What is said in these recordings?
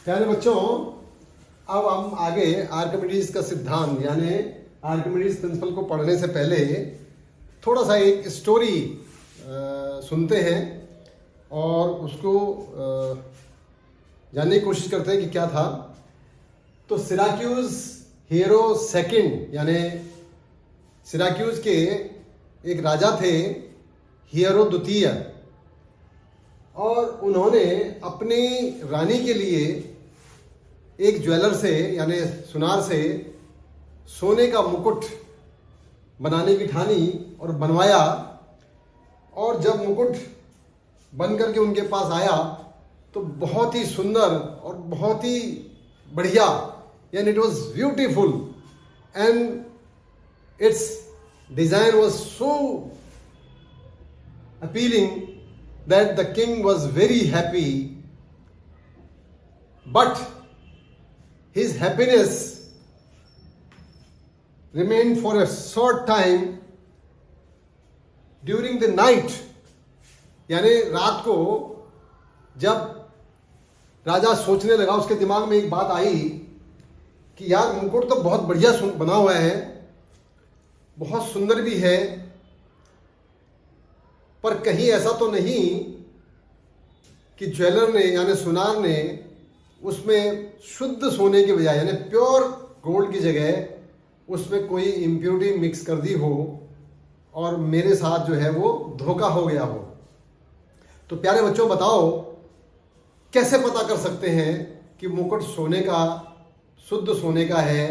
प्यारे बच्चों, अब हम आगे आर्किमिडीज का सिद्धांत यानी आर्किमिडीज प्रिंसिपल को पढ़ने से पहले थोड़ा सा एक स्टोरी सुनते हैं और उसको जानने की कोशिश करते हैं कि क्या था। तो सिराक्यूज हीरो सेकंड यानी सिराक्यूज के एक राजा थे हीरो द्वितीय, और उन्होंने अपनी रानी के लिए एक ज्वेलर से यानी सुनार से सोने का मुकुट बनाने की ठानी और बनवाया। और जब मुकुट बन करके उनके पास आया तो बहुत ही सुंदर और बहुत ही बढ़िया, यानी it was beautiful and it's design was so appealing that the king was very happy, but his happiness remained for a short time during the night। यानी रात को जब राजा सोचने लगा, उसके दिमाग में एक बात आई कि यार मुकुट तो बहुत बढ़िया बना हुआ है, बहुत सुंदर भी है, पर कहीं ऐसा तो नहीं कि ज्वेलर ने यानी सुनार ने उसमें शुद्ध सोने के बजाय यानी प्योर गोल्ड की जगह उसमें कोई इम्प्योरिटी मिक्स कर दी हो और मेरे साथ जो है वो धोखा हो गया हो। तो प्यारे बच्चों, बताओ कैसे पता कर सकते हैं कि मुकुट सोने का, शुद्ध सोने का है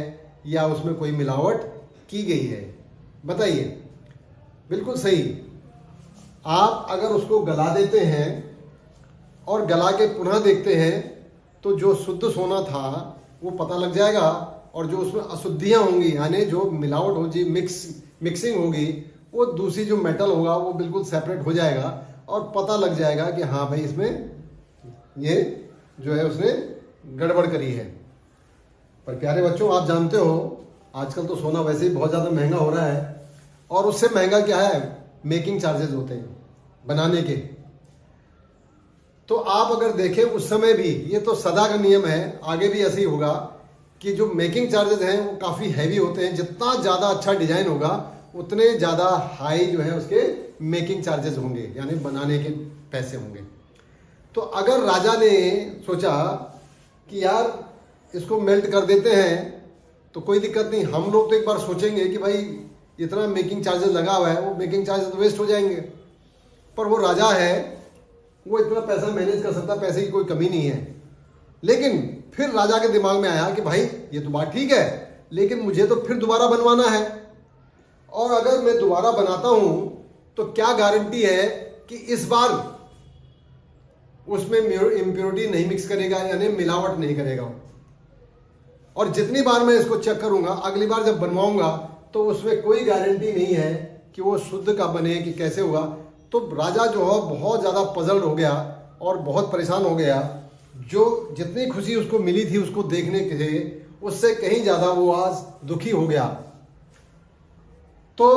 या उसमें कोई मिलावट की गई है? बताइए। बिल्कुल सही, आप अगर उसको गला देते हैं और गला के पुनः देखते हैं तो जो शुद्ध सोना था वो पता लग जाएगा, और जो उसमें अशुद्धियां होंगी यानी जो मिलावट होगी, मिक्सिंग होगी, वो दूसरी जो मेटल होगा वो बिल्कुल सेपरेट हो जाएगा और पता लग जाएगा कि हाँ भाई इसमें ये जो है उसने गड़बड़ करी है। पर प्यारे बच्चों, आप जानते हो आजकल तो सोना वैसे ही बहुत ज़्यादा महंगा हो रहा है, और उससे महंगा क्या है, मेकिंग चार्जेस होते हैं बनाने के। तो आप अगर देखें उस समय भी, ये तो सदा का नियम है, आगे भी ऐसे ही होगा कि जो मेकिंग चार्जेस हैं वो काफ़ी हैवी होते हैं। जितना ज़्यादा अच्छा डिजाइन होगा उतने ज़्यादा हाई जो है उसके मेकिंग चार्जेस होंगे, यानी बनाने के पैसे होंगे। तो अगर राजा ने सोचा कि यार इसको मेल्ट कर देते हैं तो कोई दिक्कत नहीं, हम लोग तो एक बार सोचेंगे कि भाई इतना मेकिंग चार्जेस लगा हुआ है, वो मेकिंग चार्जेस तो वेस्ट हो जाएंगे। पर वो राजा है, वो इतना पैसा मैनेज कर सकता, पैसे की कोई कमी नहीं है। लेकिन फिर राजा के दिमाग में आया कि भाई ये तो बात ठीक है, लेकिन मुझे तो फिर दोबारा बनवाना है, और अगर मैं दोबारा बनाता हूं तो क्या गारंटी है कि इस बार उसमें इम्प्योरिटी नहीं मिक्स करेगा यानी मिलावट नहीं करेगा। और जितनी बार मैं इसको चेक करूंगा, अगली बार जब बनवाऊंगा तो उसमें कोई गारंटी नहीं है कि वो शुद्ध का बने कि कैसे हुआ। तो राजा जो है बहुत ज़्यादा पजल्ड हो गया और बहुत परेशान हो गया। जो जितनी खुशी उसको मिली थी उसको देखने के, उससे कहीं ज़्यादा वो आज दुखी हो गया। तो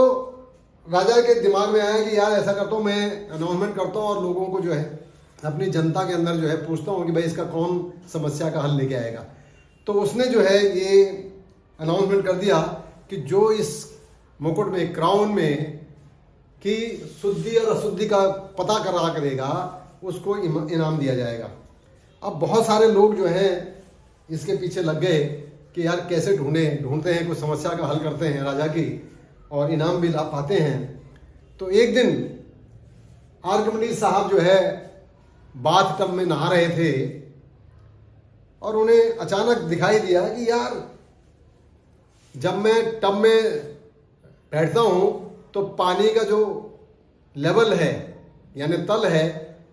राजा के दिमाग में आया कि यार ऐसा करता हूँ, मैं अनाउंसमेंट करता हूँ और लोगों को जो है अपनी जनता के अंदर जो है पूछता हूँ कि भाई इसका कौन समस्या का हल लेके आएगा। तो उसने जो है ये अनाउंसमेंट कर दिया कि जो इस मुकुट में, क्राउन में कि शुद्धि और अशुद्धि का पता करा करेगा उसको इनाम दिया जाएगा। अब बहुत सारे लोग जो हैं इसके पीछे लग गए कि यार कैसे ढूंढते हैं, कुछ समस्या का हल करते हैं राजा की और इनाम भी ला पाते हैं। तो एक दिन आर्किमिडीज साहब जो है बाथ टब में नहा रहे थे और उन्हें अचानक दिखाई दिया कि यार जब मैं टब में बैठता हूं तो पानी का जो लेवल है यानी तल है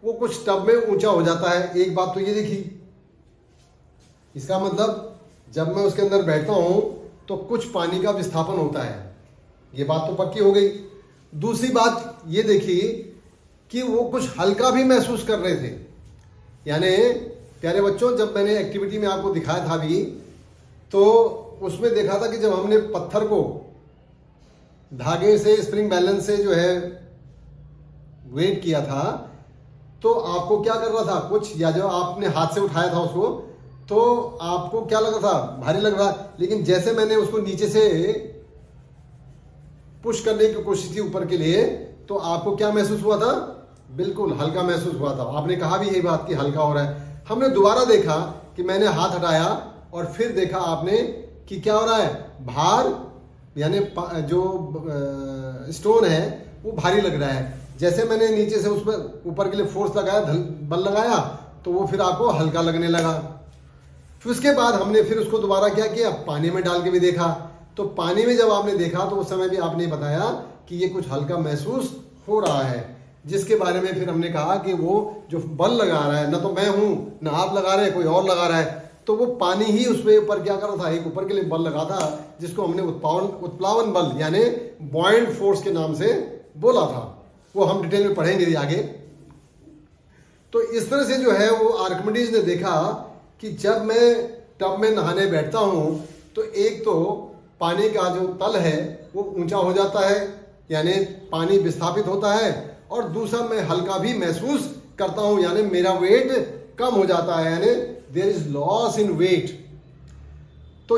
वो कुछ टब में ऊंचा हो जाता है। एक बात तो ये देखी, इसका मतलब जब मैं उसके अंदर बैठता हूं तो कुछ पानी का विस्थापन होता है, ये बात तो पक्की हो गई। दूसरी बात ये देखी कि वो कुछ हल्का भी महसूस कर रहे थे। यानी प्यारे बच्चों, जब मैंने एक्टिविटी में आपको दिखाया था अभी, तो उसमें देखा था कि जब हमने पत्थर को धागे से, स्प्रिंग बैलेंस से जो है वेट किया था, तो आपको क्या कर रहा था कुछ, या जो आपने हाथ से उठाया था उसको, तो तो आपको क्या लग रहा था? भारी लग रहा। लेकिन जैसे मैंने उसको नीचे से पुश करने की कोशिश की ऊपर के लिए, तो आपको क्या महसूस हुआ था? बिल्कुल हल्का महसूस हुआ था। आपने कहा भी यही बात कि हल्का हो रहा है। हमने दोबारा देखा कि मैंने हाथ हटाया और फिर देखा आपने कि क्या हो रहा है, भार यानी जो स्टोन है वो भारी लग रहा है। जैसे मैंने नीचे से उस पर ऊपर के लिए फोर्स लगाया, बल लगाया, तो वो फिर आपको हल्का लगने लगा। फिर उसके बाद हमने फिर उसको दोबारा क्या किया, पानी में डाल के भी देखा। तो पानी में जब आपने देखा तो उस समय भी आपने बताया कि ये कुछ हल्का महसूस हो रहा है, जिसके बारे में फिर हमने कहा कि वो जो बल लगा रहा है, ना तो मैं हूं ना आप लगा रहे हैं, कोई और लगा रहा है, तो वो पानी ही उसमें ऊपर क्या कर रहा था, एक ऊपर के लिए बल लगा था, जिसको हमने उत्प्लावन बल यानी बॉयंट फोर्स के नाम से बोला था। वो हम डिटेल में पढ़ेंगे भी आगे। तो इस तरह से जो है वो आर्किमिडीज ने देखा कि जब मैं टब में नहाने बैठता हूं तो एक तो पानी का जो तल है वो ऊंचा हो जाता है, यानी पानी विस्थापित होता है, और दूसरा मैं हल्का भी महसूस करता हूं, यानी मेरा वेट कम हो जाता है, यानी there is loss in weight. तो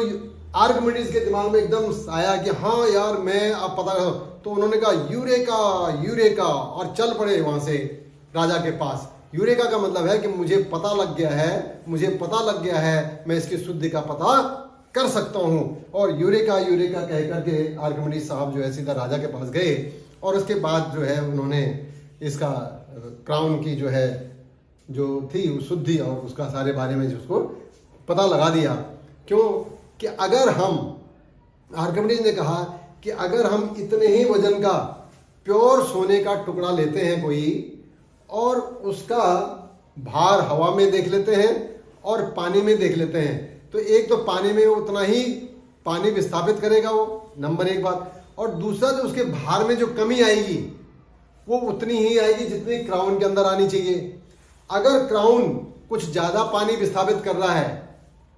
आर्किमिडीज के दिमाग में एकदम आया कि हाँ यार मैं अब पता कर, तो उन्होंने कहा यूरेका यूरेका, और चल पड़े वहां से राजा के पास। यूरेका का मतलब है कि मुझे पता लग गया है, मुझे पता लग गया है, मैं इसकी शुद्धि का पता कर सकता हूं। और यूरेका यूरेका कह करके आर्किमिडीज साहब जो है सीधा राजा के पास गए, और उसके बाद जो है उन्होंने इसका क्राउन की जो है जो थी शुद्धि और उसका सारे बारे में जो उसको पता लगा दिया। क्यों कि अगर हम, आर्किमिडीज ने कहा कि अगर हम इतने ही वजन का प्योर सोने का टुकड़ा लेते हैं कोई, और उसका भार हवा में देख लेते हैं और पानी में देख लेते हैं, तो एक तो पानी में उतना ही पानी विस्थापित करेगा वो, नंबर एक बात, और दूसरा जो उसके भार में जो कमी आएगी वो उतनी ही आएगी जितनी क्राउन के अंदर आनी चाहिए। अगर क्राउन कुछ ज्यादा पानी विस्थापित कर रहा है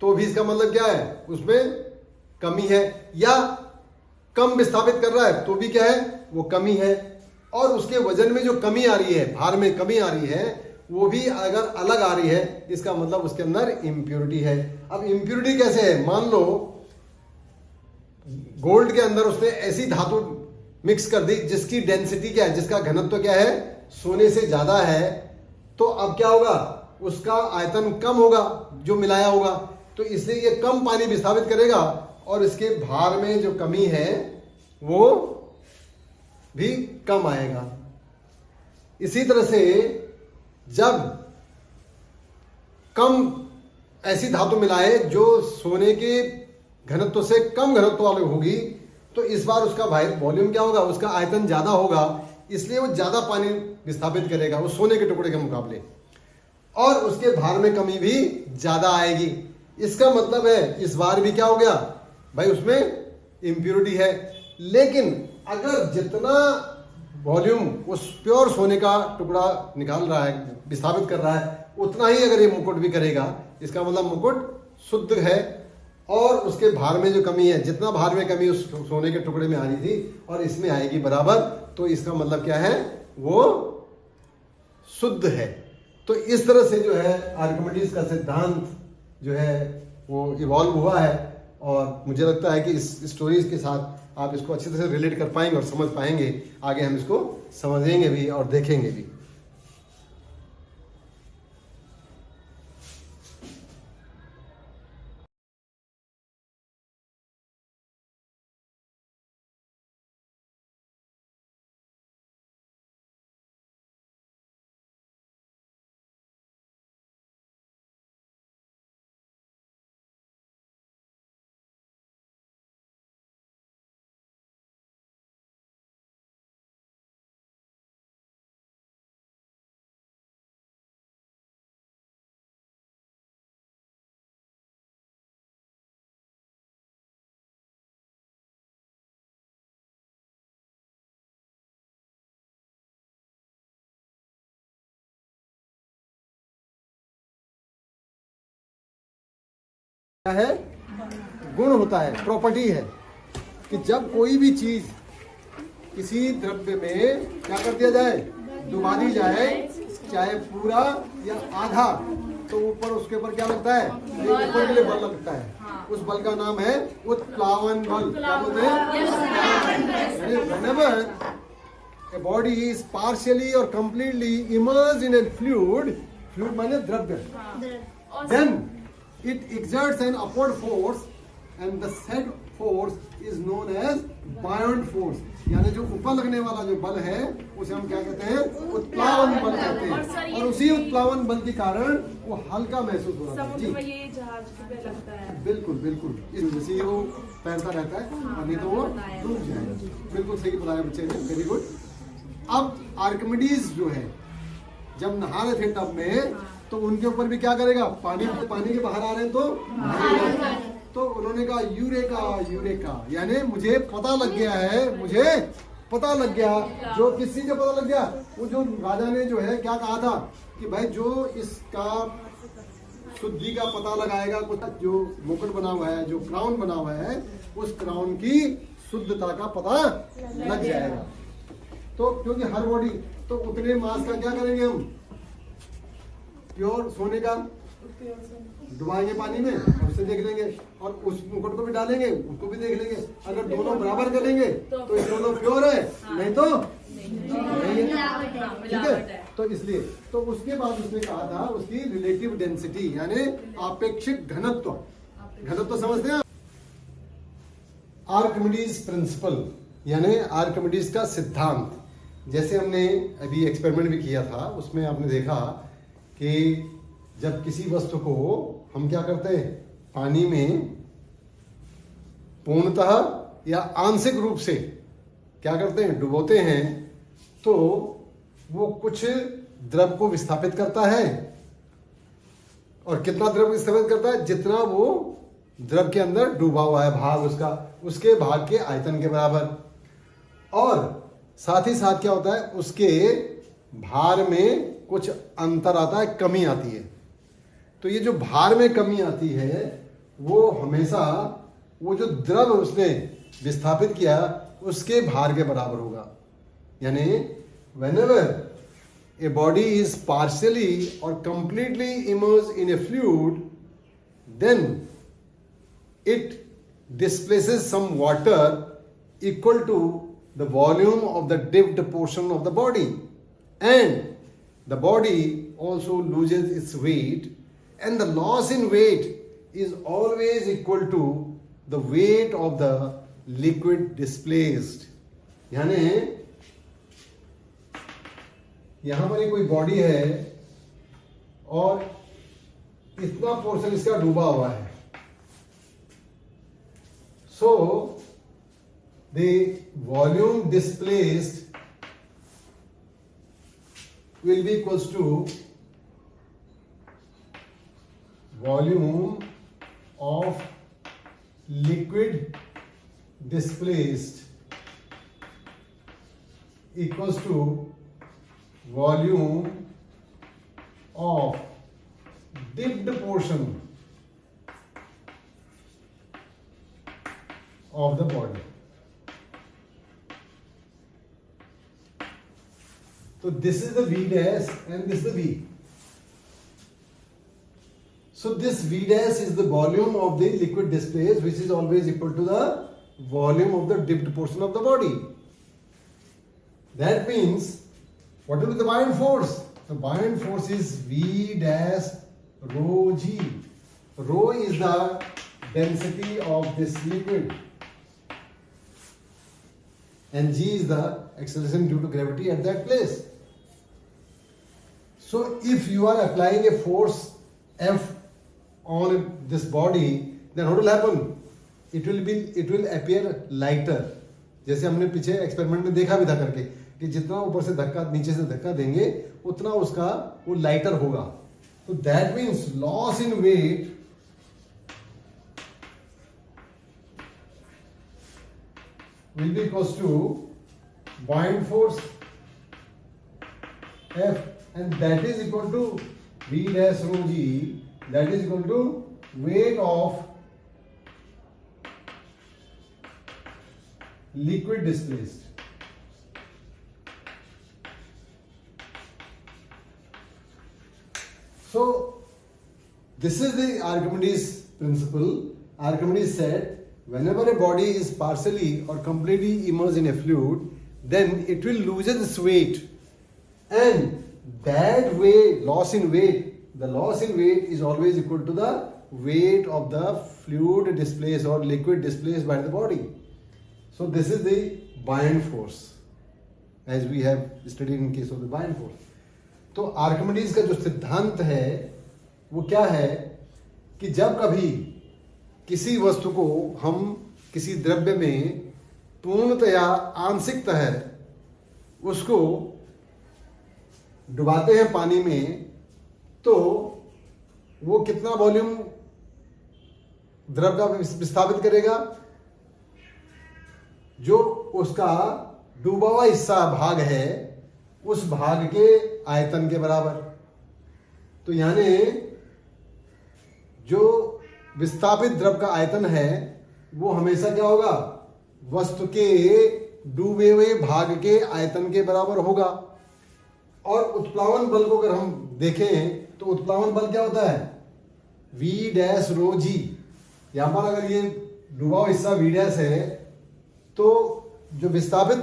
तो भी इसका मतलब क्या है, उसमें कमी है, या कम विस्थापित कर रहा है तो भी क्या है, वो कमी है। और उसके वजन में जो कमी आ रही है, भार में कमी आ रही है, वो भी अगर अलग आ रही है, इसका मतलब उसके अंदर इम्प्योरिटी है। अब इम्प्योरिटी कैसे है, मान लो गोल्ड के अंदर उसने ऐसी धातु मिक्स कर दी जिसकी डेंसिटी क्या है, जिसका घनत्व क्या है, सोने से ज्यादा है, तो अब क्या होगा, उसका आयतन कम होगा जो मिलाया होगा, तो इसलिए ये कम पानी विस्थापित करेगा, और इसके भार में जो कमी है वो भी कम आएगा। इसी तरह से जब कम ऐसी धातु मिलाए जो सोने के घनत्व से कम घनत्व वाली होगी, तो इस बार उसका वॉल्यूम क्या होगा, उसका आयतन ज्यादा होगा, इसलिए वो ज्यादा पानी विस्थापित करेगा उस सोने के टुकड़े के मुकाबले, और उसके भार में कमी भी ज्यादा आएगी। इसका मतलब है इस बार भी क्या हो गया भाई, उसमें इम्प्योरिटी है। लेकिन अगर जितना वॉल्यूम उस प्योर सोने का टुकड़ा निकाल रहा है, विस्थापित कर रहा है, उतना ही अगर ये मुकुट भी करेगा, इसका मतलब मुकुट शुद्ध है, और उसके भार में जो कमी है, जितना भार में कमी उस सोने के टुकड़े में आ रही थी और इसमें आएगी बराबर, तो इसका मतलब क्या है, वो शुद्ध है। तो इस तरह से जो है आर्किमिडीज का सिद्धांत जो है वो इवॉल्व हुआ है, और मुझे लगता है कि इस स्टोरीज के साथ आप इसको अच्छी तरह से रिलेट कर पाएंगे और समझ पाएंगे। आगे हम इसको समझेंगे भी और देखेंगे भी। क्या है, गुण होता है, प्रॉपर्टी है, कि जब कोई भी चीज किसी द्रव्य में क्या कर दिया जाए, डुबा दी जाए, चाहे पूरा या आधा, तो ऊपर उसके ऊपर क्या लगता है, एक ऊपर के लिए बल लगता है, उस बल का नाम है उत्प्लावन बल। क्या बोलते हैं? whenever a body is partially or completely immersed in a fluid माने द्रव्य, then it exerts an upward force and the said force is known as buoyant force। यानी जो ऊपर लगने वाला जो बल है उसे हम क्या कहते हैं, उत्प्लावन बल कहते हैं। और उसी उत्प्लावन बल के कारण वो हल्का महसूस हो रहा है। जी ये जहाज पे लगता है। बिल्कुल बिल्कुल, इस वजह से वो तैरता रहता है और नहीं तो वो डूब जाएगा। बिल्कुल सही बताया बच्चे ने, वेरी गुड। अब आर्किमिडीज जो है जब नहा रहे थे टब में, तो उनके ऊपर भी क्या करेगा, पानी के बाहर आ रहे हैं तो उन्होंने कहा यूरेका यूरेका, यानी मुझे पता लग गया है, मुझे पता लग गया। जो किसी को पता लग गया, वो जो राजा ने जो है क्या कहा था कि भाई जो इसका शुद्धि का पता लगाएगा, कुछ जो मुकुट बना हुआ है, जो क्राउन बना हुआ है, उस क्राउन की शुद्धता का पता लग जाएगा। तो क्योंकि हर बॉडी, तो उतने मास का क्या करेंगे हम, प्योर सोने का डुबाएंगे पानी में और उसे देख लेंगे, और उस मुकुट को भी डालेंगे, उसको भी देख लेंगे। अगर दोनों बराबर करेंगे तो ये दोनों प्योर है, नहीं तो नहीं है, ठीक है। तो इसलिए तो उसके बाद उसने कहा था उसकी रिलेटिव डेंसिटी, यानी आपेक्षिक घनत्व। घनत्व समझते हैं, आर्किमिडीज प्रिंसिपल यानी आर्किमिडीज का सिद्धांत। जैसे हमने अभी एक्सपेरिमेंट भी किया था, उसमें आपने देखा कि जब किसी वस्तु को हम क्या करते हैं, पानी में पूर्णतः या आंशिक रूप से क्या करते हैं, डुबोते हैं, तो वो कुछ द्रव को विस्थापित करता है। और कितना द्रव विस्थापित करता है, जितना वो द्रव के अंदर डूबा हुआ है भाग उसका, उसके भाग के आयतन के बराबर। और साथ ही साथ क्या होता है, उसके भार में कुछ अंतर आता है, कमी आती है। तो ये जो भार में कमी आती है, वो हमेशा वो जो द्रव उसने विस्थापित किया उसके भार के बराबर होगा। यानी whenever a body is partially or completely immersed in a fluid, then it displaces some water equal to the volume of the dipped portion of the body, and the body also loses its weight, and the loss in weight is always equal to the weight of the liquid displaced। यानी यहां पर कोई body है और इतना portion इसका डूबा हुआ है, सो the volume displaced will be equals to volume of liquid displaced equals to volume of dipped portion of the body। So this is the V dash and this is the V. So this V dash is the volume of the liquid displaced, which is always equal to the volume of the dipped portion of the body. That means, what will be the buoyant force? The buoyant force is V dash rho G. Rho is the density of this liquid, and G is the acceleration due to gravity at that place. So if you are applying a force F on this body, then what will happen? It will appear lighter। जैसे हमने पीछे experiment में देखा भी था करके कि जितना ऊपर से धक्का, नीचे से धक्का देंगे उतना उसका वो लाइटर होगा। तो that means loss in weight will be equals to buoyant force F, and that is equal to V dash rho G, that is equal to weight of liquid displaced। So This is the Archimedes principle. Archimedes said, whenever a body is partially or completely immersed in a fluid, then it will lose its weight. And that weight, loss in weight, the loss in weight is always equal to the weight of the fluid displaced or liquid displaced by the body. So this is the buoyant force, as we have studied in case of the buoyant force. तो Archimedes का जो सिद्धांत है वो क्या है कि जब कभी किसी वस्तु को हम किसी द्रव्य में पूर्णतया आंशिकतः उसको डुबाते हैं पानी में, तो वो कितना वॉल्यूम द्रव का विस्थापित करेगा? जो उसका डूबा हुआ हिस्सा भाग है उस भाग के आयतन के बराबर। तो यानी जो विस्थापित द्रव का आयतन है वो हमेशा क्या होगा? वस्तु के डूबे हुए भाग के आयतन के बराबर होगा। और उत्प्लावन बल को अगर हम देखें तो उत्प्लावन बल क्या होता है? V डैश रो जी। यहां पर अगर ये डूबा हुआ हिस्सा V डैश है तो जो विस्थापित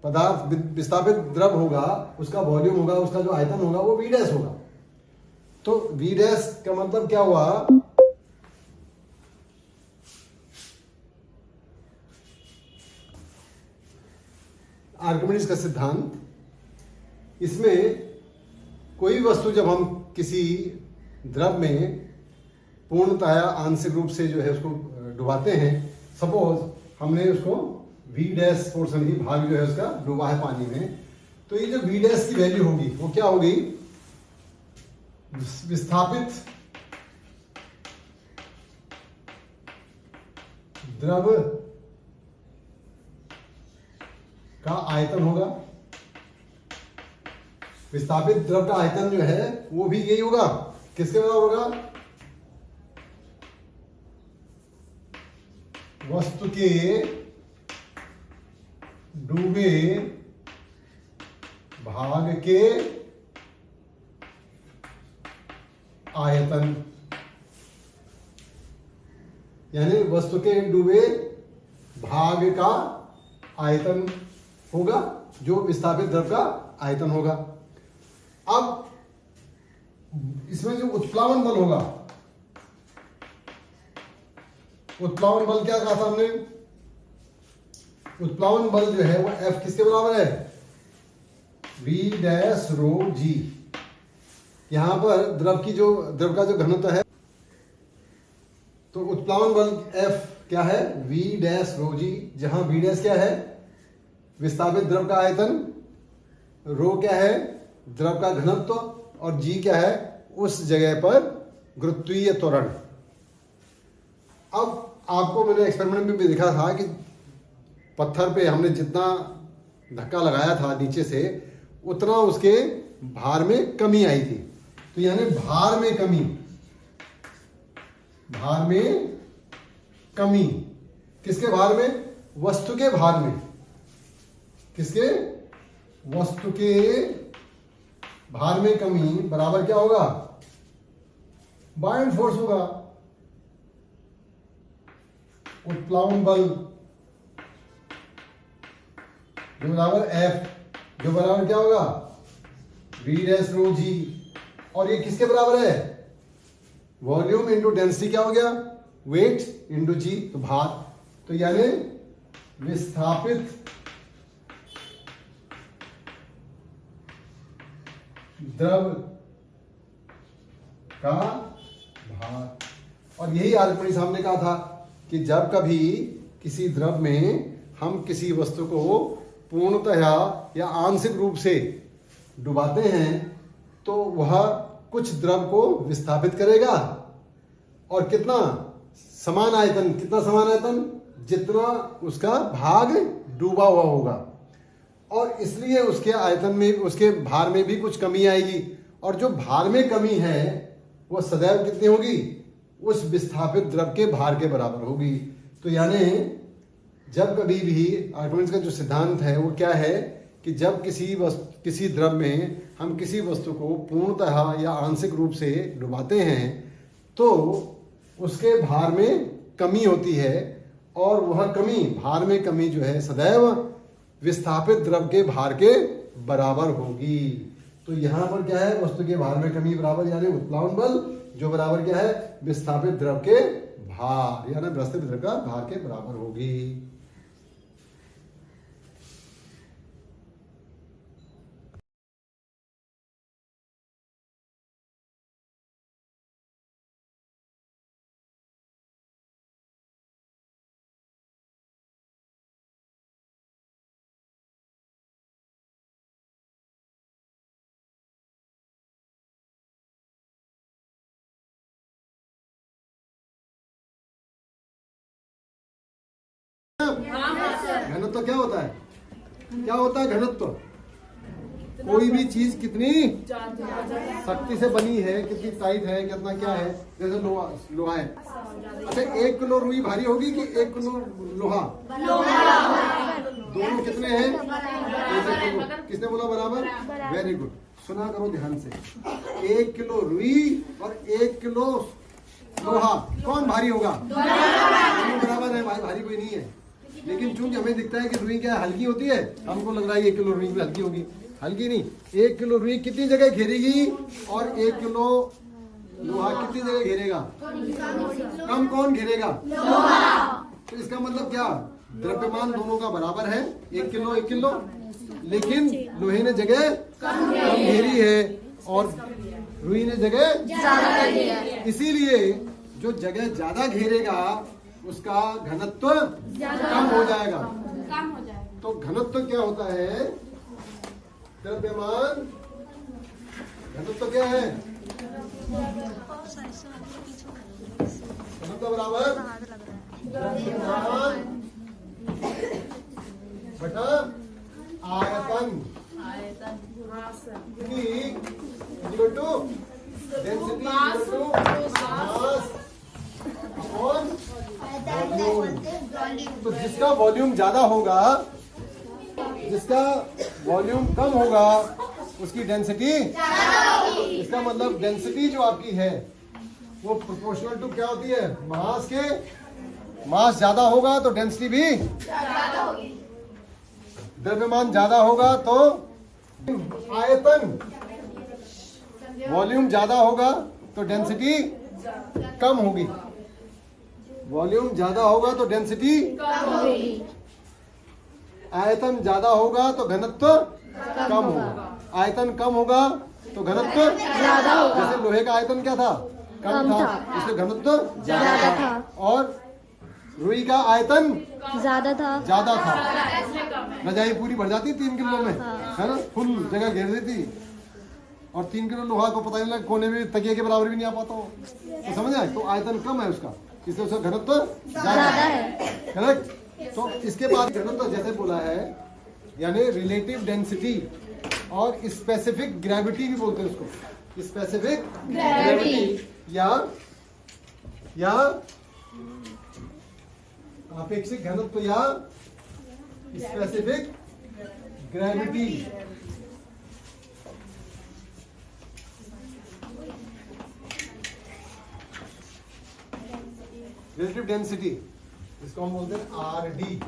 पदार्थ विस्थापित द्रव होगा उसका वॉल्यूम होगा, उसका जो आयतन होगा वो V डैश होगा। तो V डैश का मतलब क्या हुआ? आर्किमिडीज का सिद्धांत, इसमें कोई वस्तु जब हम किसी द्रव में पूर्णतः आंशिक रूप से जो है उसको डुबाते हैं, सपोज हमने उसको V डैश पोर्शन ही भाग जो है उसका डूबा है पानी में, तो ये जो V डैश की वैल्यू होगी वो क्या होगी? विस्थापित द्रव का आयतन होगा। विस्थापित द्रव का आयतन जो है वो भी यही होगा, किसके बराबर होगा? वस्तु के डूबे भाग के आयतन, यानी वस्तु के डूबे भाग का आयतन होगा जो विस्थापित द्रव का आयतन होगा। अब इसमें जो उत्प्लावन बल होगा, उत्प्लावन बल क्या कहा था हमने? उत्प्लावन बल जो है वो F किसके बराबर है? V डैश रो जी। यहां पर द्रव का जो घनत्व है, तो उत्प्लावन बल F क्या है? V डैश रो जी, जहां V डैश क्या है? विस्थापित द्रव का आयतन, रो क्या है? द्रव का घनत्व, और जी क्या है? उस जगह पर गुरुत्वीय त्वरण। अब आपको मैंने एक्सपेरिमेंट में भी दिखा था कि पत्थर पे हमने जितना धक्का लगाया था नीचे से, उतना उसके भार में कमी आई थी। तो यानी भार में कमी किसके भार में? वस्तु के भार में। किसके? वस्तु के भार में कमी बराबर क्या होगा? बायोंट फोर्स होगा। उत्प्लावन बल जो बराबर F, जो बराबर क्या होगा? V डैश रो जी। और ये किसके बराबर है? वॉल्यूम इंटू डेंसिटी क्या हो गया? वेट इंटू जी, तो भार। तो यानी विस्थापित द्रव का भार। और यही आर्किमिडीज साहब ने कहा था कि जब कभी किसी द्रव में हम किसी वस्तु को पूर्णतः या आंशिक रूप से डुबाते हैं तो वह कुछ द्रव को विस्थापित करेगा, और कितना समान आयतन जितना उसका भाग डूबा हुआ होगा, और इसलिए उसके आयतन में, उसके भार में भी कुछ कमी आएगी। और जो भार में कमी है वह सदैव कितनी होगी? उस विस्थापित द्रव के भार के बराबर होगी। तो यानी जब कभी भी आर्किमिडीज का जो सिद्धांत है वो क्या है कि जब किसी द्रव में हम किसी वस्तु को पूर्णतः या आंशिक रूप से डुबाते हैं तो उसके भार में कमी होती है, और वह कमी, भार में कमी जो है सदैव विस्थापित द्रव के भार के बराबर होगी। तो यहां पर क्या है, वस्तु के भार में कमी बराबर यानी उत्प्लावन बल, जो बराबर क्या है, विस्थापित द्रव के भार यानी विस्थापित द्रव का भार के बराबर होगी। घनत्व क्या होता है, क्या होता है घनत्व? कोई भी चीज कितनी शक्ति से बनी है, कितनी टाइट है, कितना क्या है, जैसे लोहा, लोहा है। अच्छा 1 किलो रुई भारी होगी कि 1 किलो लोहा? दोनों कितने हैं? 1 किलो। किसने बोला बराबर? वेरी गुड, सुना करो ध्यान से। 1 किलो रुई और 1 किलो लोहा, कौन भारी होगा? दोनों बराबर है, भारी कोई नहीं है। लेकिन चूंकि हमें दिखता है कि रुई क्या हल्की होती है, हमको लग रहा है 1 किलो रुई भी हल्की होगी। हल्की नहीं, 1 किलो रुई कितनी जगह घेरेगी और 1 किलो लोहा कितनी जगह घेरेगा? कम कौन घेरेगा? तो इसका मतलब क्या, द्रव्यमान दोनों का बराबर है, 1 किलो 1 किलो, लेकिन लोहे ने जगह कम घेरी है और रुई ने जगह ज्यादा घेरी है। इसीलिए जो जगह ज्यादा घेरेगा उसका घनत्व कम हो जाएगा। तो घनत्व क्या होता है? द्रव्यमान घनत्व क्या है? घनत्व बराबर द्रव्यमान बटा आयतन की equal to density equal to mass upon volume. तो जिसका वॉल्यूम ज्यादा होगा, जिसका वॉल्यूम कम होगा, उसकी डेंसिटी ज्यादा होगी। इसका मतलब डेंसिटी जो आपकी है वो प्रोपोर्शनल टू क्या होती है? मास के। मास ज्यादा होगा तो डेंसिटी भी ज्यादा होगी। द्रव्यमान ज्यादा होगा तो आयतन, वॉल्यूम ज्यादा होगा तो डेंसिटी कम होगी। वॉल्यूम ज्यादा होगा तो डेंसिटी कम होगी। आयतन ज्यादा होगा तो घनत्व कम होगा। आयतन कम होगा तो घनत्व ज्यादा होगा। जैसे लोहे का आयतन क्या था? कम था, इसलिए घनत्व ज्यादा था। और रुई का आयतन ज्यादा था। रजाई पूरी भर जाती 3 किलो में, है ना, फुल जगह घेर देती। और 3 किलो लोहा को पता नहीं लगा, कोने में तकिए के बराबर भी नहीं आ पाता हो। तो समझ आए? तो आयतन कम है उसका, इसलिए उसका घनत्व ज्यादा है। करेक्ट। तो इसके बाद घनत्व जैसे बोला है, यानी रिलेटिव डेंसिटी और स्पेसिफिक ग्रेविटी भी बोलते हैं उसको। स्पेसिफिक ग्रेविटी या आपेक्षिक घनत्व या स्पेसिफिक ग्रेविटी। रिलेटिव डेंसिटी, इसको हम बोलते हैं आरडी।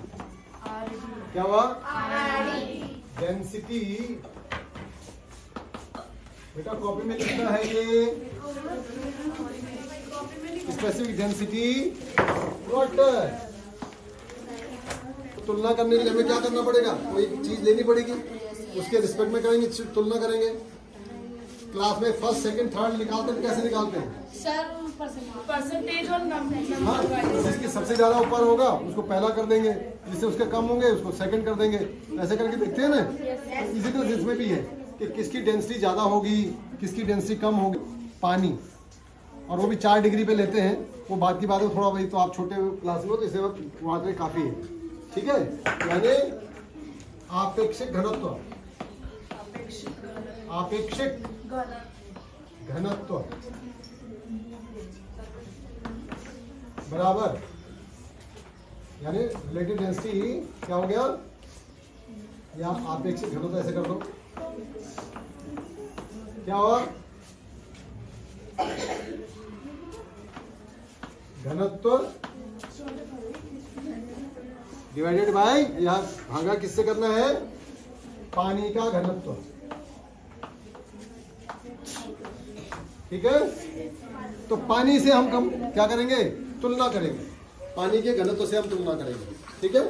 क्या हुआ? डेंसिटी बेटा कॉपी में लिखना है ये। Specific density water. तुलना करने के लिए हमें क्या करना पड़ेगा? कोई चीज लेनी पड़ेगी, उसके रिस्पेक्ट में करेंगे, तुलना करेंगे। क्लास में फर्स्ट सेकंड थर्ड निकालते हैं, कैसे निकालते हैं सर? परसेंटेज और नंबर। हाँ, जिसकी सबसे ज्यादा ऊपर होगा उसको पहला कर देंगे, जिससे उसके कम होंगे उसको सेकंड कर देंगे। ऐसे करके देखते हैं ना। इसी तरह इसमें भी है कि किसकी डेंसिटी ज्यादा होगी, किसकी डेंसिटी कम होगी। पानी, और वो भी 4 डिग्री पे लेते हैं, वो बात की बात है थोड़ा। भाई तो आप छोटे क्लास में हो तो इसे वहां काफी है, ठीक है। यानी आपेक्षिक घनत्व, आपेक्षिक घनत्व बराबर, यानी रिलेटिव डेंसिटी क्या हो गया, या आपेक्षिक घनत्व। ऐसे कर दो, क्या हुआ? घनत्व डिवाइडेड बाय, यह भागा किससे करना है, पानी का घनत्व। ठीक है, तो पानी से हम कम क्या करेंगे, तुलना करेंगे, पानी के घनत्व से हम तुलना करेंगे। ठीक है,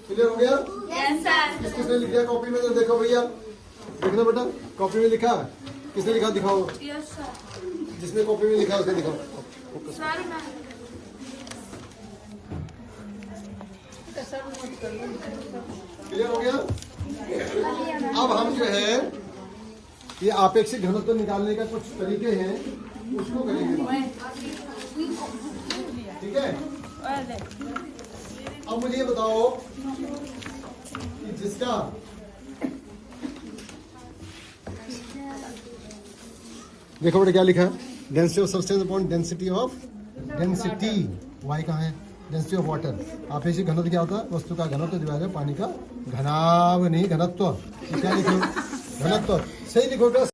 क्लियर हो गया? Yes sir. किसने लिख दिया कॉपी में, तो देखो भैया, देखना बेटा कॉपी में लिखा, किसने लिखा दिखाओ, यस सर। जिसने कॉपी में लिखा उसने दिखाओ। सर मैं क्लियर हो गया? अब हम जो है ये आपेक्षिक घनत्व निकालने का कुछ तरीके हैं, उसको करेंगे। ठीक है, अब मुझे ये बताओ कि जिसका देखो बेटा क्या लिखा है, density of substance upon density of density, why कहाँ है, डेंसिटी ऑफ वाटर। आपेक्षिक घनत्व क्या होता है, वस्तु का घनत्व डिवाइडेड पानी का घनाभ, नहीं घनत्व। तो क्या लिखो, घनत्व सही लिखो बेटा,